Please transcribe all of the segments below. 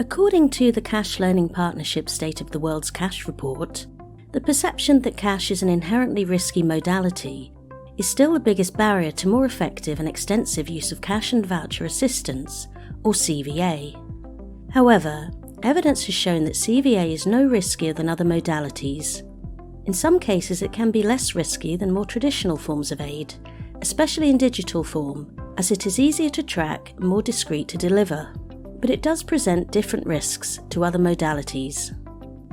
According to the Cash Learning Partnership State of the World's Cash report, the perception that cash is an inherently risky modality is still the biggest barrier to more effective and extensive use of cash and voucher assistance, or CVA. However, evidence has shown that CVA is no riskier than other modalities. In some cases, it can be less risky than more traditional forms of aid, especially in digital form, as it is easier to track and more discreet to deliver. But it does present different risks to other modalities.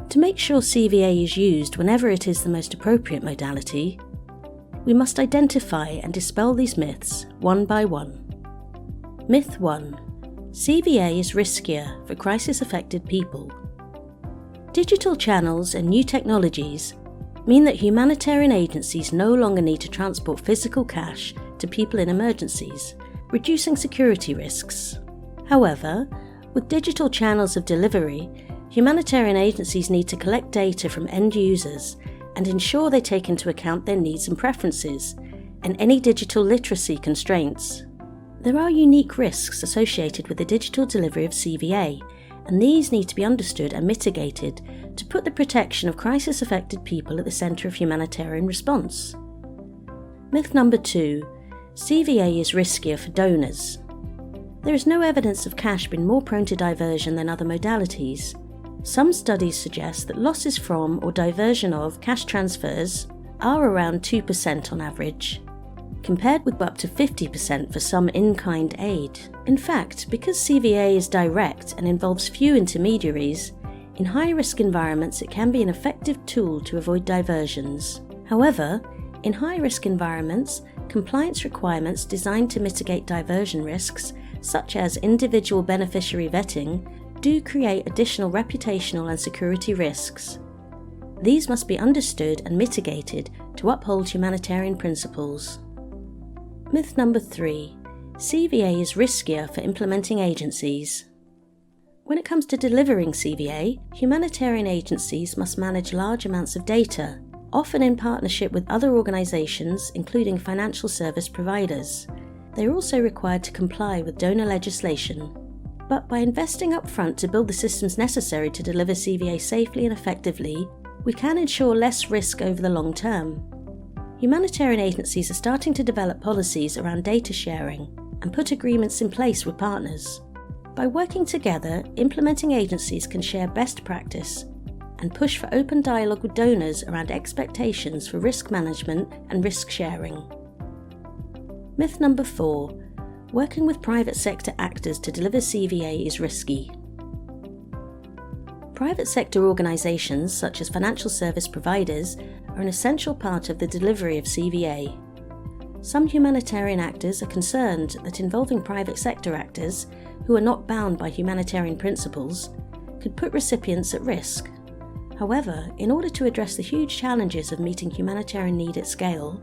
To make sure CVA is used whenever it is the most appropriate modality, we must identify and dispel these myths one by one. Myth 1. CVA is riskier for crisis-affected people. Digital channels and new technologies mean that humanitarian agencies no longer need to transport physical cash to people in emergencies, reducing security risks. However, with digital channels of delivery, humanitarian agencies need to collect data from end users and ensure they take into account their needs and preferences, and any digital literacy constraints. There are unique risks associated with the digital delivery of CVA, and these need to be understood and mitigated to put the protection of crisis-affected people at the centre of humanitarian response. Myth number 2. CVA is riskier for donors. There is no evidence of cash being more prone to diversion than other modalities. Some studies suggest that losses from or diversion of cash transfers are around 2% on average, compared with up to 50% for some in-kind aid. In fact, because CVA is direct and involves few intermediaries, in high-risk environments it can be an effective tool to avoid diversions. However, in high-risk environments, compliance requirements designed to mitigate diversion risks, such as individual beneficiary vetting, do create additional reputational and security risks. These must be understood and mitigated to uphold humanitarian principles. Myth number 3. CVA is riskier for implementing agencies. When it comes to delivering CVA, humanitarian agencies must manage large amounts of data, often in partnership with other organisations, including financial service providers. They are also required to comply with donor legislation. But by investing upfront to build the systems necessary to deliver CVA safely and effectively, we can ensure less risk over the long term. Humanitarian agencies are starting to develop policies around data sharing and put agreements in place with partners. By working together, implementing agencies can share best practice and push for open dialogue with donors around expectations for risk management and risk sharing. Myth number 4. Working with private sector actors to deliver CVA is risky. Private sector organisations, such as financial service providers, are an essential part of the delivery of CVA. Some humanitarian actors are concerned that involving private sector actors, who are not bound by humanitarian principles, could put recipients at risk. However, in order to address the huge challenges of meeting humanitarian need at scale,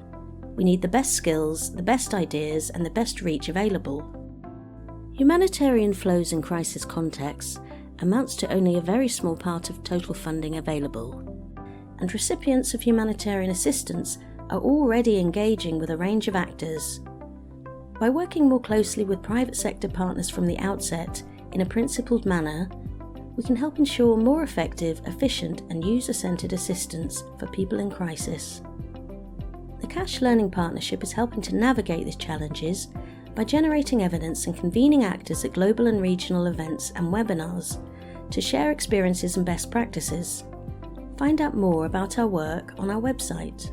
we need the best skills, the best ideas, and the best reach available. Humanitarian flows in crisis contexts amounts to only a very small part of total funding available, and recipients of humanitarian assistance are already engaging with a range of actors. By working more closely with private sector partners from the outset in a principled manner, we can help ensure more effective, efficient, and user-centered assistance for people in crisis. The Cash Learning Partnership is helping to navigate these challenges by generating evidence and convening actors at global and regional events and webinars to share experiences and best practices. Find out more about our work on our website.